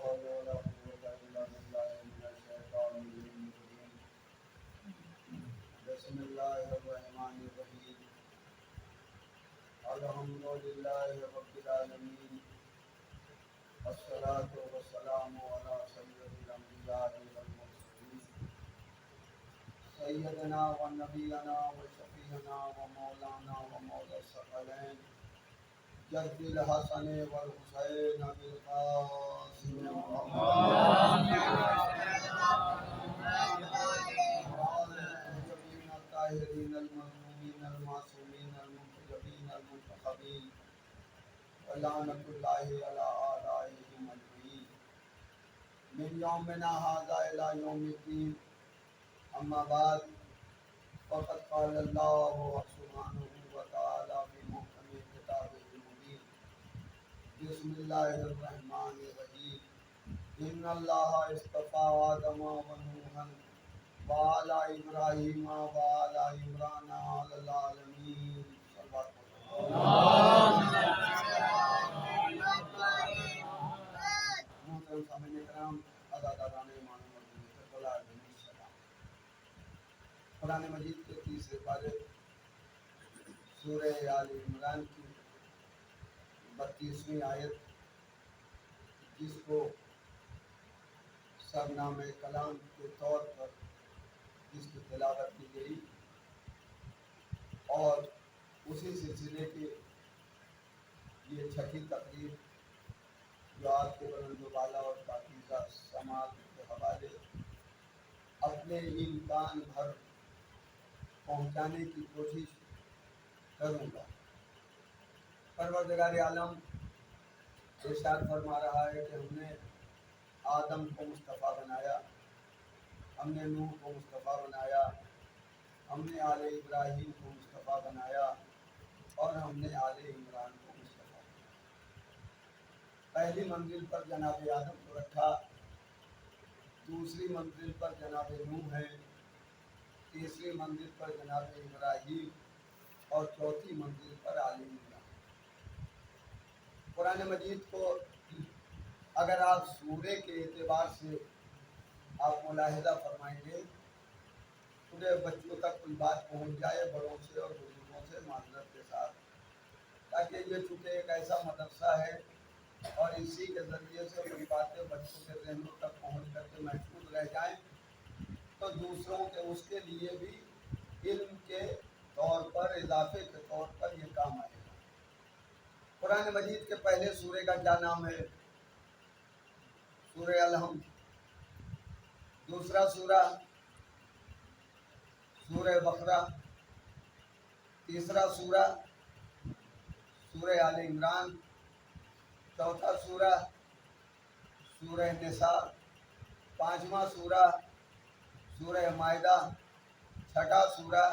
حول ولا قوة إلا بالله من الشيطان الرجيم بسم الله الرحمن الرحيم الحمد لله رب العالمين والصلاة والسلام على سيد الأنبياء والمرسلين سيدنا ونبينا وشفيعنا ومولانا ومولى الثقلين جد الحسن والحسين بالقاسم المجبين الطاهرين المظلومين المعصومين المنتجبين المنتخبين ولعنة الله على أعدائهم أجمعين من يومنا هذا إلى يوم الدين أما بعد فقد قال الله سبحانه وتعالى في محكم كتابه المبين بسم الله الرحمن الرحيم إن الله اصطفى آدم ونوحا وآل إبراهيم وآل عمران على العالمين صلوات محترم سامعین کرام عزاداران ایمان و السلام قرآن مجید کے تیسرے پارے سورہ آل عمران کی 32ویں آیت جس کو سرنام کلام کے طور پر جس کی تلاوت کی گئی اور اسی سلسلے کی یہ چھٹی تقریر جو آپ کے بلند و بالا اور پاکیزہ سماعت کے حوالے اپنے امکان بھر پہنچانے کی کوشش کروں گا۔ پروردگار عالم ارشاد فرما رہا ہے کہ ہم نے آدم کو مصطفیٰ بنایا، ہم نے نوح کو مصطفیٰ بنایا، ہم نے آل ابراہیم کو مصطفیٰ بنایا اور ہم نے آل عمران کو مصطفیٰ بنایا۔ پہلی منزل پر جناب آدم کو رکھا، دوسری منزل پر جناب نوح ہے، تیسری منزل پر جناب ابراہیم اور چوتھی منزل پر آل عمران۔ قرآن مجید کو اگر آپ سورے کے اعتبار سے آپ ملاحظہ فرمائیں گے، پورے بچوں تک کوئی بات پہنچ جائے، بڑوں سے اور بزرگوں سے معذرت کے ساتھ، تاکہ یہ چونکہ ایک ایسا مدرسہ ہے اور اسی کے ذریعے سے کوئی باتیں بچوں کے ذہنوں تک پہنچ کر کے محفوظ رہ جائیں تو دوسروں کے اس کے لیے بھی علم کے طور پر، اضافے کے طور پر یہ کام آئے گا۔ قرآن مجید کے پہلے سورے کا کیا نام ہے؟ سورہ الحمد۔ دوسرا سورہ سورہ بقرہ۔ تیسرا سورہ سورہ آل عمران۔ چوتھا سورہ سورہ نساء۔ پانچواں سورہ سورہ مائدہ۔ چھٹا سورہ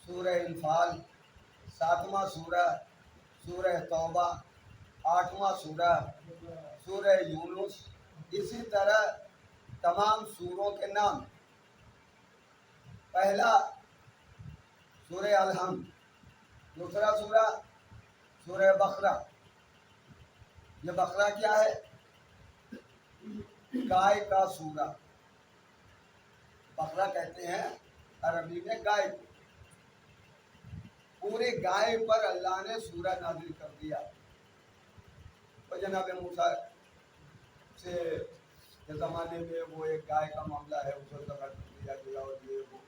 سورہ انفال۔ ساتواں سورہ سورہ توبہ۔ آٹھواں سورہ سورہ یونس۔ اسی طرح تمام سوروں کے نام۔ پہلا سورہ الحمد، دوسرا سورہ سورہ بقرہ۔ یہ بقرہ کیا ہے؟ گائے کا سورہ، بقرہ کہتے ہیں عربی میں گائے کو۔ پورے گائے پر اللہ نے سورہ نازل کر دیا۔ تو جناب موسیٰ سے کے زمانے میں وہ ایک گائے کا معاملہ ہے، اسے ذبح کر دیا گیا اور یہ وہ۔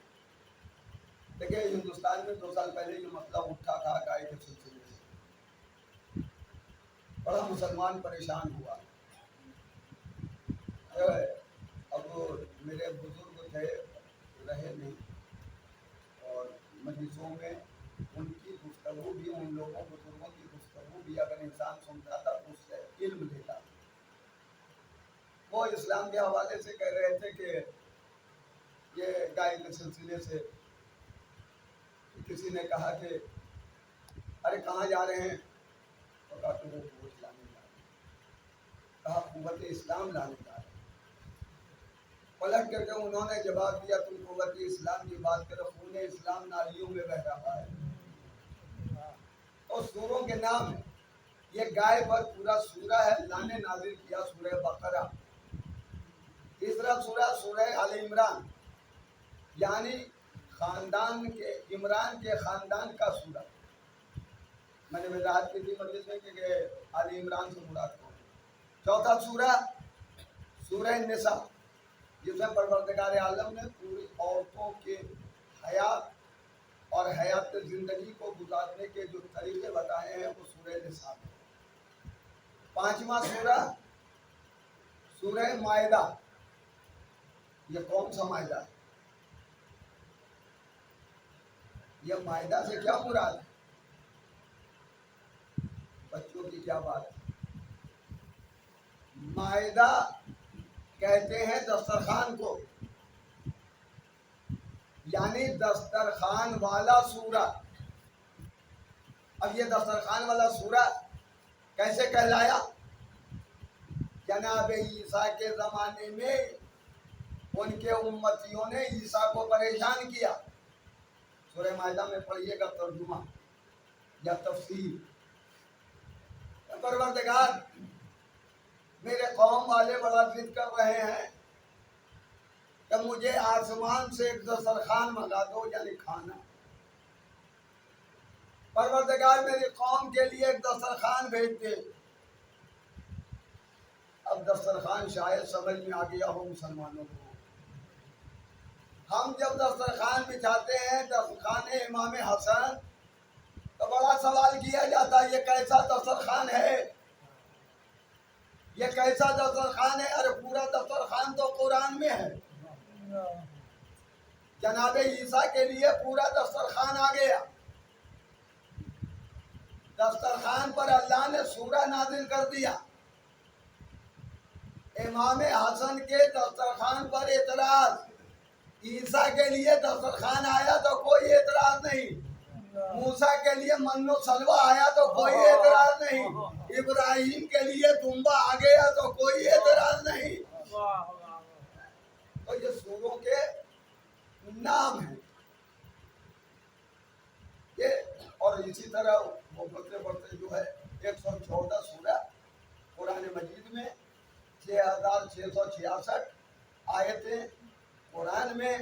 دیکھیں ہندوستان میں 2 سال پہلے یہ مسئلہ اٹھا تھا گائے کے سلسلے سے، بڑا مسلمان پریشان ہوا۔ اب میرے بزرگ تھے، رہے نہیں، اور مجلسوں میں ان کی گفتگو بھی، ان لوگوں بزرگوں کی گفتگو بھی اگر انسان سنتا تھا تو اس سے علم لیتا۔ وہ اسلام کے حوالے سے کہہ رہے تھے کہ یہ گائے کے سلسلے سے کسی نے کہا کہ ارے کہاں جا رہے ہیں؟ تو کہا کہ وہ قوت لانے جا رہے ہیں۔ کہا قوت اسلام لانے جا رہے ہیں۔ پلٹ کر کے انہوں نے جواب دیا تم قوت اسلام کی بات کرو، خون اسلام نالیوں میں بہہ رہا ہے۔ اور سوروں کے نام ہیں، یہ گائے پر پورا سورہ ہے، اللہ نے نازل کیا سورہ بقرہ۔ تیسرا سورہ سورہ آل عمران، یعنی خاندان کے عمران کے خاندان کا سورہ۔ میں نے وضاحت کی تھی مجلس میں کہ آل عمران سے مراد کون ہے۔ چوتھا سورہ سورہ نساء، جس میں پروردگار عالم نے پوری عورتوں کے حیات اور حیات زندگی کو گزارنے کے جو طریقے بتائے ہیں وہ سورہ نساء میں۔ پانچواں سورہ سورہ مائدہ، یہ کون سا مائدہ ہے؟ یہ مائدہ سے کیا مراد ہے؟ بچوں کی کیا بات ہے؟ مائدہ کہتے ہیں دسترخوان کو، یعنی دسترخوان والا سورہ۔ اب یہ دسترخوان والا سورہ کیسے کہلایا؟ جناب عیسیٰ کے زمانے میں ان کے امتیوں نے عیسیٰ کو پریشان کیا۔ سورہ مائدہ میں پڑھیے گا ترجمہ یا تفسیر۔ پروردگار میرے قوم والے بڑا ضد کر رہے ہیں کہ مجھے آسمان سے ایک دسترخوان منگا دو، یعنی کھانا۔ پروردگار میری قوم کے لیے ایک دسترخوان بھیج دے۔ اب دسترخوان شاید سمجھ میں آ گیا ہو مسلمانوں کو۔ ہم جب دسترخوان بچھاتے ہیں، دسترخوان امام حسن، تو بڑا سوال کیا جاتا ہے یہ کیسا دسترخوان ہے، یہ کیسا دسترخوان ہے؟ ارے پورا دسترخوان تو قرآن میں ہے۔ جناب عیسیٰ کے لیے پورا دسترخوان آ گیا۔ دسترخوان پر اللہ نے سورہ نازل کر دیا۔ امام حسن کے دسترخوان پر اعتراض، عیسیٰ کے لیے دسترخوان آیا تو کوئی اعتراض نہیں، موسیٰ کے لیے من و سلوہ آیا تو کوئی اعتراض نہیں، ابراہیم کے لیے دمبا آ گیا تو کوئی اعتراض نہیں۔ تو یہ سوروں کے نام ہیں یہ، اور اسی طرح وہ بڑھتے بڑھتے جو ہے 114 سورہ قرآن مجید میں، 6666 آیتیں قرآن میں،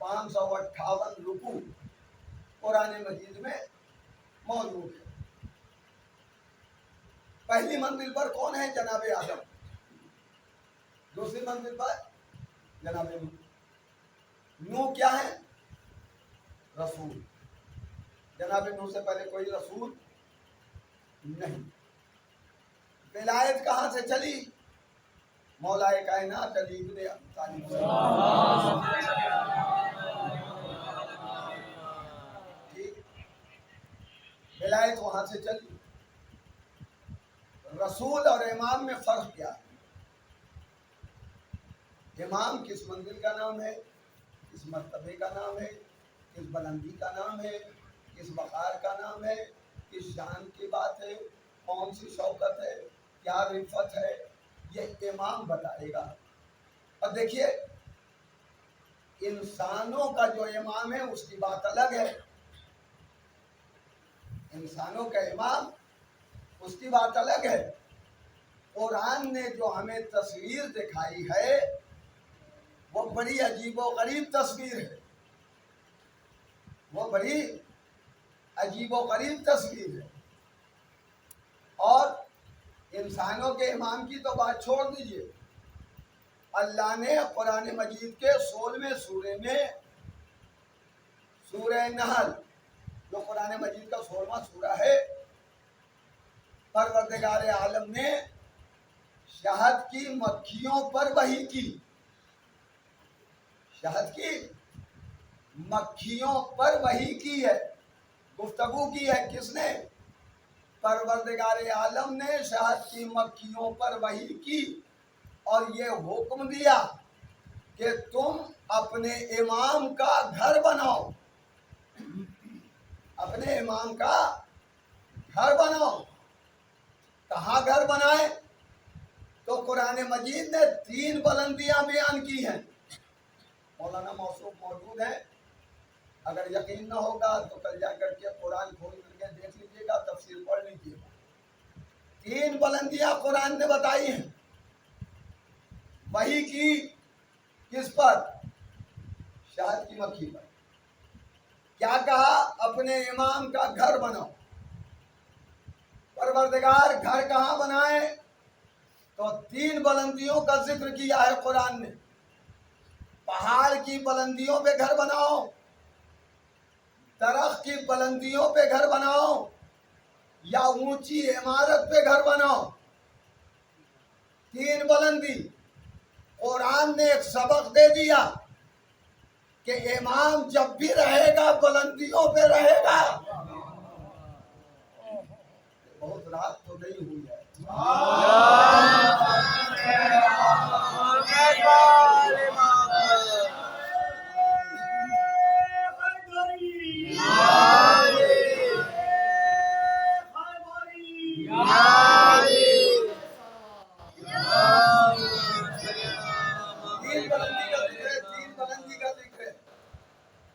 558 رکوع قرآن مجید میں موجود ہے۔ پہلی منزل پر کون ہے؟ جناب آدم۔ دوسری منزل پر جناب نوح کیا ہے؟ رسول۔ جناب نوح سے پہلے کوئی رسول نہیں۔ ولایت کہاں سے چلی؟ مولا کائنات علی ابن ابی طالب سے۔ ولایت وہاں سے چلی۔ رسول اور امام میں فرق کیا ہے؟ امام کس منزل کا نام ہے، کس مرتبے کا نام ہے، کس بلندی کا نام ہے، کس وقار کا نام ہے، کس شان کی بات ہے، کون سی شوکت ہے، کیا رفت ہے، یہ امام بتائے گا۔ اور دیکھیے انسانوں کا جو امام ہے اس کی بات الگ ہے۔ انسانوں کا امام اس کی بات الگ ہے۔ قرآن نے جو ہمیں تصویر دکھائی ہے وہ بڑی عجیب و غریب تصویر ہے، وہ بڑی عجیب و غریب تصویر ہے۔ اور انسانوں کے امام کی تو بات چھوڑ دیجئے، اللہ نے قرآن مجید کے 16ویں سورے میں، سورہ نحل جو قرآن مجید کا 16واں سورہ ہے، پروردگار عالم نے شہد کی مکھیوں پر وحی کی۔ شہد کی مکھیوں پر وحی کی ہے، گفتگو کی ہے۔ کس نے؟ پروردگار عالم نے شہد کی مکھیوں پر وحی کی اور یہ حکم دیا کہ تم اپنے امام کا گھر بناؤ، اپنے امام کا گھر بناؤ۔ کہاں گھر بنائے؟ تو قرآن مجید نے 3 بلندیاں بیان کی ہیں۔ مولانا موصوف موجود ہیں، اگر یقین نہ ہوگا تو کل جا کر کے قرآن کھول کر کے دیکھ لیجیے گا، تفسیر پڑھ لیجیے گا۔ 3 بلندیاں قرآن نے بتائی ہیں. وحی کی کس پر؟ شہد کی مکھی پر. کیا کہا؟ اپنے امام کا گھر بناؤ. پروردگار گھر کہاں بنائے؟ تو 3 بلندیوں کا ذکر کیا ہے قرآن نے. پہاڑ کی بلندیوں پہ گھر بناؤ، درخت کی بلندیوں پہ گھر بناؤ، یا اونچی عمارت پہ گھر بناؤ. 3 بلندی. قرآن نے ایک سبق دے دیا کہ امام جب بھی رہے گا بلندیوں پہ رہے گا. بہت رات تو نہیں ہوئی ہے.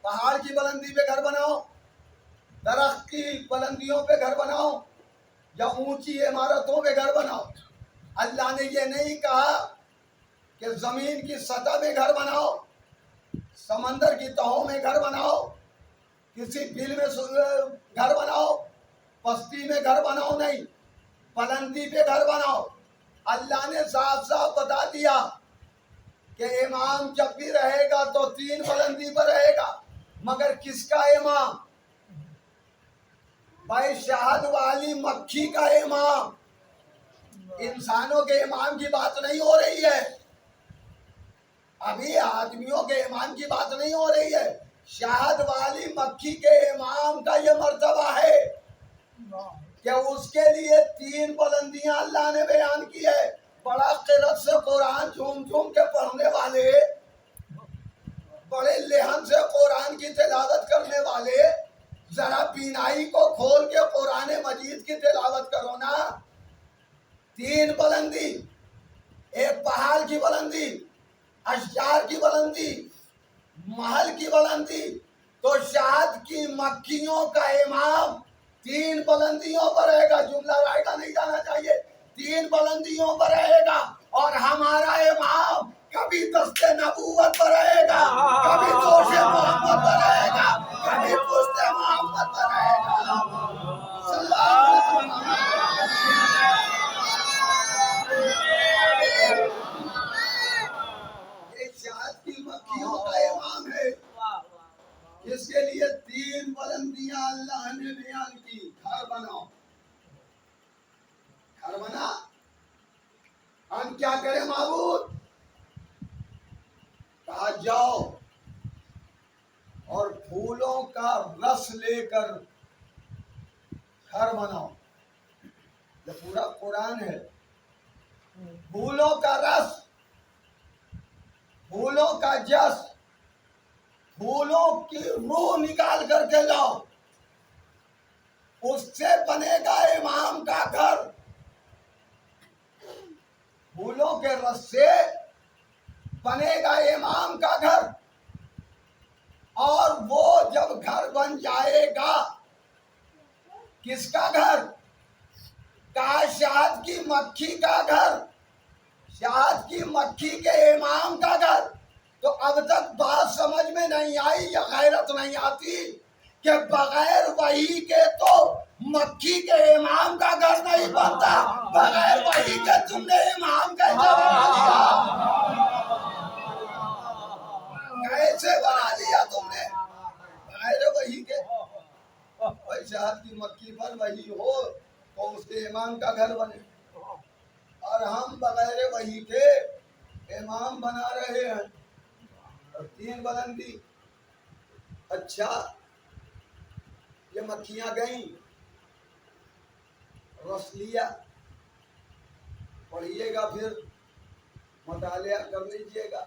پہاڑ کی بلندی پہ گھر بناؤ، درخت کی بلندیوں پہ گھر بناؤ، یا اونچی عمارتوں پہ گھر بناؤ. اللہ نے یہ نہیں کہا کہ زمین کی سطح میں گھر بناؤ، سمندر کی تہوں میں گھر بناؤ، کسی بل میں گھر بناؤ، پستی میں گھر بناؤ. نہیں، بلندی پہ گھر بناؤ. اللہ نے صاف صاف بتا دیا کہ امام جب بھی رہے گا تو 3 بلندی پر رہے گا. مگر کس کا امام؟ بھائی شہد والی مکھی کا امام. انسانوں کے امام کی بات نہیں ہو رہی ہے، ابھی آدمیوں کے امام کی بات نہیں ہو رہی ہے. شہد والی مکھی کے امام کا یہ مرتبہ ہے کہ اس کے لیے 3 بلندیاں اللہ نے بیان کی ہے. بڑا قرت سے قرآن جھوم جھوم کے پڑھنے والے، بڑے لحن سے قرآن کی تلاوت کرنے والے، ذرا بینائی کو کھول کے قرآن مجید کی تلاوت کرو نا. 3 بلندی، ایک پہاڑ کی بلندی، اشجار کی بلندی، محل کی بلندی. تو شہد کی مکھیوں کا امام 3 بلندیوں پر رہے گا. جملہ رائے گا نہیں جانا چاہیے. 3 بلندیوں پر رہے گا. اور ہمارا امام کبھی دست نبوت پر رہے گا، کبھی جوش محمد پر رہے گا، کبھی پشت محمد پر رہے گا. یہ شہد کی مکھیوں کا امام ہے، جس کے لیے 3 بلندیاں اللہ نے بیان کی. گھر بناؤ. گھر بنا. ہم کیا کریں معبود؟ کہا جاؤ اور پھولوں کا رس لے کر گھر بناؤ. یہ پورا قرآن ہے. پھولوں کا رس، پھولوں کا جس، پھولوں کی روح نکال کر کے لاؤ. اس سے بنے گا امام کا گھر. پھولوں کے رس سے بنے گا امام کا گھر. اور وہ جب گھر بن جائے گا، کس کا گھر؟ کہا شہد کی مکھی کا گھر، شہد کی مکھی کے امام کا گھر. تو اب تک بات سمجھ میں نہیں آئی یا غیرت نہیں آتی کہ بغیر وحی کے تو مکھی کے امام کا گھر نہیں بنتا. بغیر وحی کے تم نے امام کیسے بنا لیا؟ کیسے بنا لیا تم نے بغیر وحی کے؟ بھائی شہد کی مکھی پر وحی ہو تو اس کے امام کا گھر بنے، اور ہم بغیر وحی کے امام بنا رہے ہیں. اور 3 بلندی. اچھا، یہ مکھیاں گئیں، رس لیا. پڑھیے گا، پھر مطالعہ کر لیجیے گا.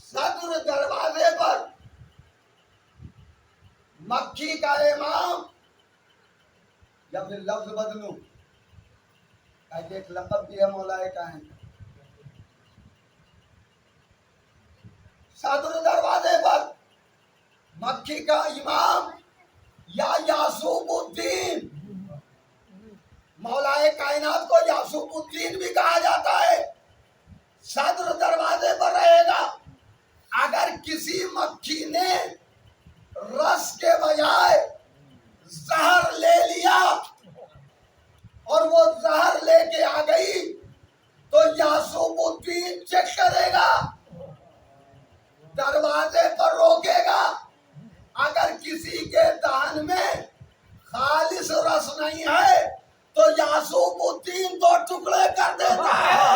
صدر دروازے پر مکھی کا امام، یا پھر لفظ بدلوں، ایک لقب بھی ہے مولا کا ہے. صدر دروازے پر مکھی کا امام یا یعصوب الدین مولا بادشاہ کائنات کو یعقوب الدین بھی کہا جاتا ہے، صدر دروازے پر رہے گا۔ اگر کسی مکھی نے رس کے بجائے زہر لے لیا اور وہ زہر لے کے آ گئی تو یعقوب الدین چیک کرے گا، دروازے پر روکے گا۔ اگر کسی کے دہن میں خالص رس نہیں ہے تو یعقوب الدین دو ٹکڑے کر دیتا ہے۔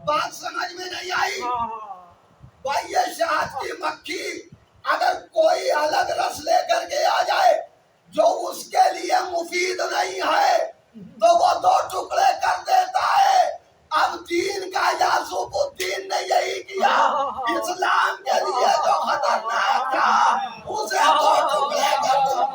بات سمجھ میں نہیں آئی؟ بھائی یہ شہد کی مکھی اگر کوئی الگ رس لے کر کے آ جائے جو اس کے لیے مفید نہیں ہے تو وہ دو ٹکڑے کر دیتا ہے۔ اب دین کا یعقوب الدین نے یہی کیا، اسلام کے لیے جو خطرناک تھا اسے دو ٹکڑے کر دیا۔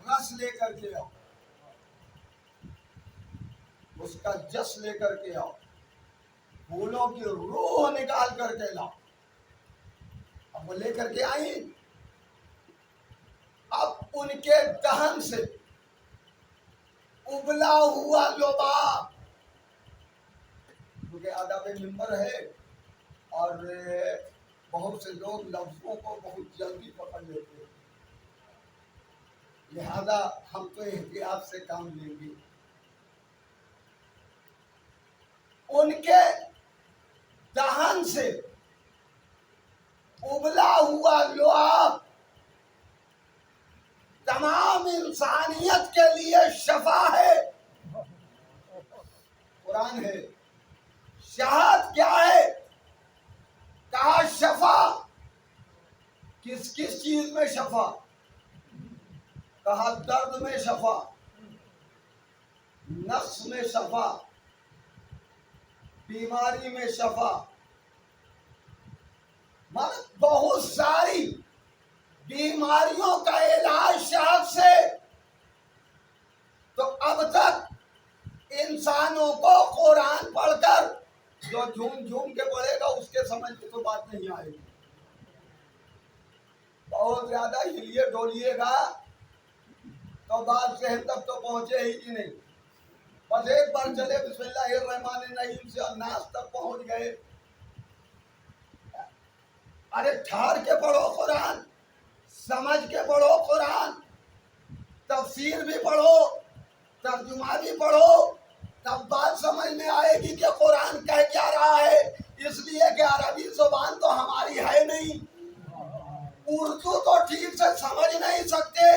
رس لے کر کے آؤ، اس کا جس لے کر کے آؤ، پھولوں کی روح نکال کر کے لاؤ۔ اب وہ لے کر کے آئیں، اب ان کے دہن سے ابلا ہوا لباب، کیونکہ آداب منبر ہے اور بہت سے لوگ لفظوں کو بہت جلدی پکڑ لیتے ہیں، لہذا ہم تو احتیاط سے کام لیں گے۔ ان کے دہن سے ابلا ہوا لعاب تمام انسانیت کے لیے شفا ہے۔ قرآن ہے۔ شہاد کیا ہے؟ کہا شفا، کس کس چیز میں شفا؟ کہا درد میں شفا، نفس میں شفا، بیماری میں شفا، بہت ساری بیماریوں کا علاج شہد سے۔ تو اب تک انسانوں کو قرآن پڑھ کر جو جھوم جھوم کے پڑھے گا اس کے سمجھ میں تو بات نہیں آئے گی، بہت زیادہ ہلیے ڈولیے گا تو بات ذہن تک تو پہنچے ہی کی نہیں۔ بس ایک بار چلے بسم اللہ الرحمن الرحیم سے الناس تک پہنچ گئے۔ ارے ٹھہر کے پڑھو قرآن، سمجھ کے پڑھو قرآن، تفسیر بھی پڑھو، ترجمہ بھی پڑھو، تب بات سمجھ میں آئے گی کہ قرآن کہہ کیا رہا ہے۔ اس لیے کہ عربی زبان تو ہماری ہے نہیں، اردو تو ٹھیک سے سمجھ نہیں سکتے،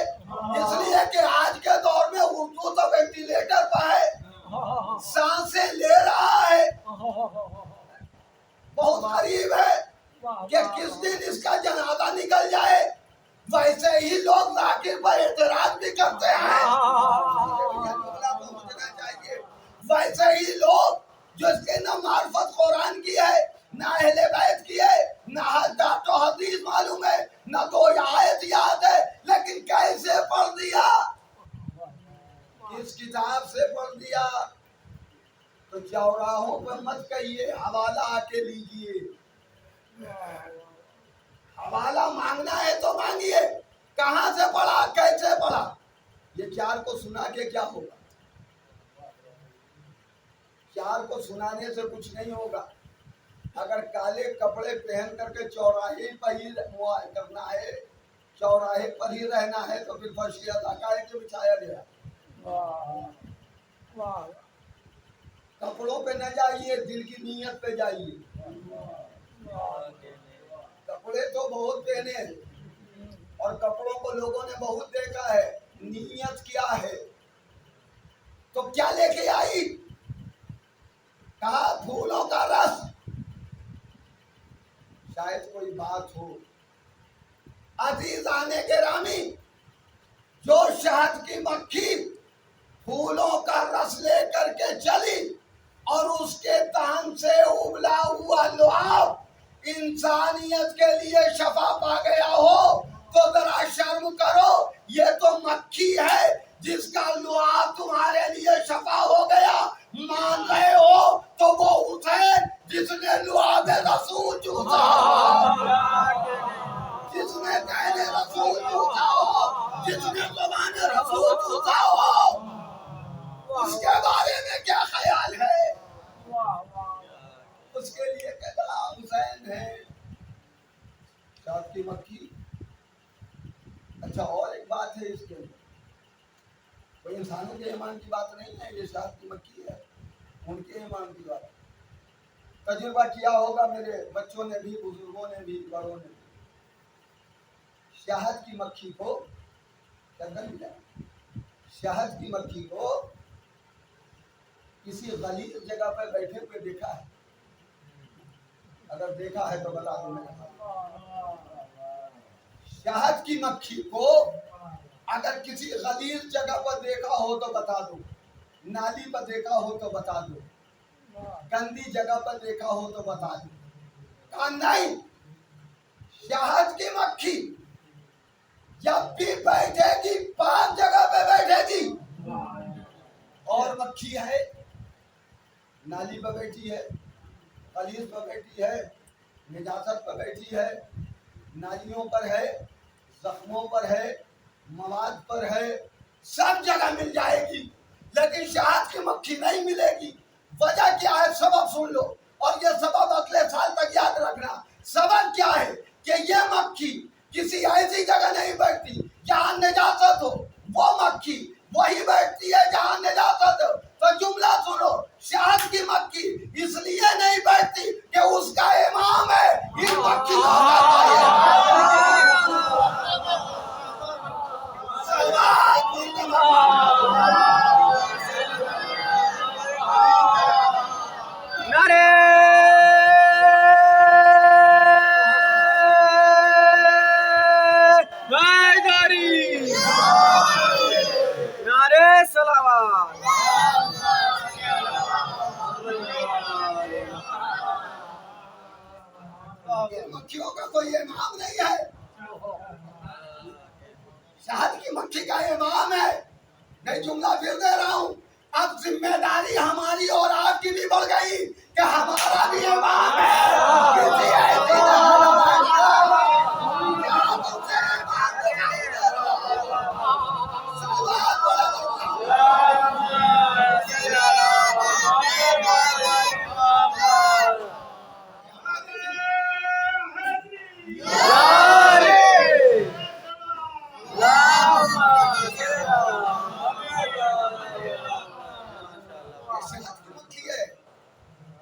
اس لیے کہ آج کے دور میں اردو تو وینٹیلیٹر پہ ہے، سانسیں لے رہا ہے، بہت قریب ہے کہ کس دن اس کا جنازہ نکل جائے۔ ویسے ہی لوگ ذاکر پر اعتراض بھی کرتے ہیں، ویسے ہی لوگ جو اس کے نہ معرفت قرآن کی ہے، نہ اہل بیت کی ہے، نہ حدیث و حدیث معلوم ہے، نہ تو آیت یاد ہے، لیکن کیسے پڑھ دیا؟ اس کتاب سے پڑھ دیا۔ تو چوراہوں پر مت کہیے حوالہ آ کے لیجئے، حوالہ مانگنا ہے تو مانگیے، کہاں سے پڑھا، کیسے پڑھا؟ یہ چار کو سنا کے کیا ہوگا؟ چار کو سنانے سے کچھ نہیں ہوگا۔ اگر کالے کپڑے پہن کر کے چوراہے پر ہی کرنا ہے، چوراہے پر ہی رہنا ہے تو پھر فرش ادا کائے کے بچھایا گیا۔ کپڑوں پہ نہ جائیے، دل کی نیت پہ جائیے۔ کپڑے تو بہت پہنے ہیں اور کپڑوں کو لوگوں نے بہت دیکھا ہے، نیت کیا ہے؟ تو کیا لے کے آئی؟ کہا پھولوں کا رس۔ شاید کوئی بات ہو۔ عزیزان گرامی، جو شہد کی مکھی پھولوں کا رس لے کر کے چلی اور اس کے دہن سے ابلا ہوا لعاب انسانیت کے لیے شفا پا گیا ہو تو ذرا شرم کرو. یہ تو مکھی ہے جس کا لعاب تمہارے لیے شفا ہو گیا. مان رہے ہو تو وہ حسین جس نے لعاب رسول چوسا ہو، جس نے کہنے رسول چوسا ہو، جس نے زبان رسول چوسا ہو، اس کے بارے میں کیا خیال ہے؟ اس کے لیے کہتا حسین ہے شاد کی مکھی. اچھا اور ایک بات ہے اس کے کوئی انسانوں کے ایمان کی بات نہیں ہے، یہ شاد کی مکھی ہے ان کے ایمان کی بات. تجربہ کیا ہوگا میرے بچوں نے بھی، بزرگوں نے بھی، بڑوں نے بھی. شہد کی مکھی کو شہد کی مکھی کو کسی غلیظ جگہ پر بیٹھے ہوئے دیکھا ہے؟ اگر دیکھا ہے تو بتا دو. شہد کی مکھی کو اگر کسی غلیظ جگہ پر دیکھا ہو تو بتا دو، نالی پر دیکھا ہو تو بتا دو، گندی جگہ پر دیکھا ہو تو بتا دو. کہا نہیں، شہد کی مکھی جب بھی بیٹھے گی پاک جگہ پہ بیٹھے گی. اور مکھی ہے نالی پر بیٹھی ہے، غلیظ پر بیٹھی ہے، نجاست پر بیٹھی ہے، نالیوں پر ہے، زخموں پر ہے، مواد پر ہے، سب جگہ مل جائے گی. لیکن شہد کی مکھی نہیں ملے گی. وجہ کیا ہے؟ سبب سن لو اور یہ سبب اگلے سال تک یاد رکھنا. سبب کیا ہے کہ یہ مکھی کسی ایسی جگہ نہیں بیٹھتی جہاں نجاست ہو. وہ مکھی وہی بیٹھتی ہے جہاں نجاست ہو. تو جملہ سنو، شہد کی مکھی اس لیے نہیں بیٹھتی کہ اس کا امام ہے. ان مکھیوں کا مکھیوں کا کوئی امام نہیں ہے. شہد کی مکھی کا امام ہے. میں جملہ پھر دے رہا ہوں. اب ذمہ داری ہماری اور آپ کی بھی بڑھ گئی کہ ہمارا بھی امام ہے. کسی ایسی جگہ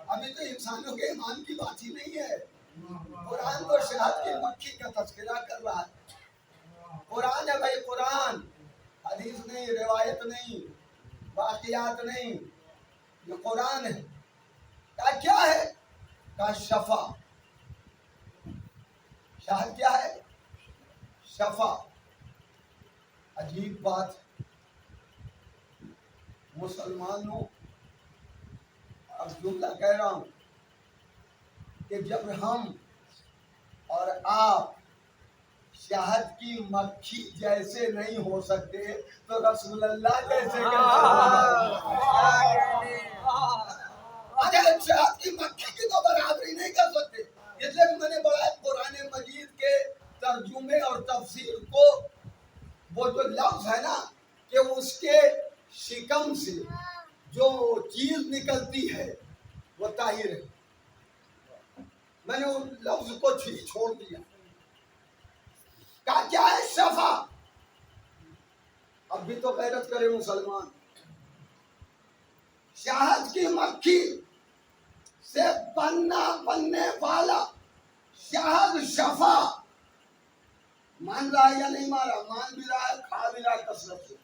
ابھی تو انسانوں کے ایمان کی بات ہی نہیں ہے. قرآن تو شہد کی مکھی کا تذکرہ کر رہا ہے. قرآن ہے بھائی، قرآن، حدیث نہیں، روایت نہیں، واقعات نہیں، یہ قرآن ہے. کیا ہے؟ کا شفا. شہد کیا ہے؟ شفا. عجیب بات، مسلمانوں اب جملہ کہہ رہا ہوں کہ جب ہم اور آپ شہد کی مکھی جیسے نہیں ہو سکتے تو رسول اللہ کیسے اگر شہد کی مکھی کی تو برابری نہیں کر سکتے. اس لیے میں نے بڑا قرآن مجید کے ترجمے اور تفسیر کو، وہ جو لفظ ہے نا کہ اس کے شکم سے جو چیز نکلتی ہے وہ طاہر ہے، میں نے ان لفظ کو چھوڑ دیا. کیا ہے؟ شفا. اب بھی تو غیرت کرے مسلمان. شہد کی مکھی سے بننے والا شہد شفا. مان رہا ہے یا نہیں مارا؟ مان بھی رہا ہے، کھا بھی رہا ہے کثرت سے.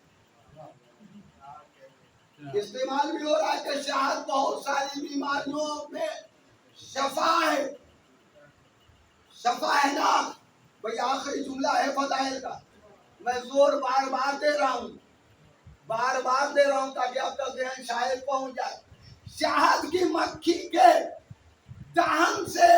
استعمال بھی ہو رہا ہے کہ شہد بہت ساری بیماریوں میں شفا ہے. شفا ہے نا بھئی. آخری جملہ ہے فضائل کا. میں زور بار بار دے رہا ہوں تاکہ آپ کا ذہن شاید پہنچ جائے. شہد کی مکھی کے دہن سے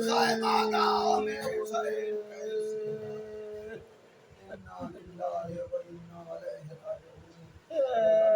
خیمہ میں حسین کیسے انا للہ و انا الیہ راجعون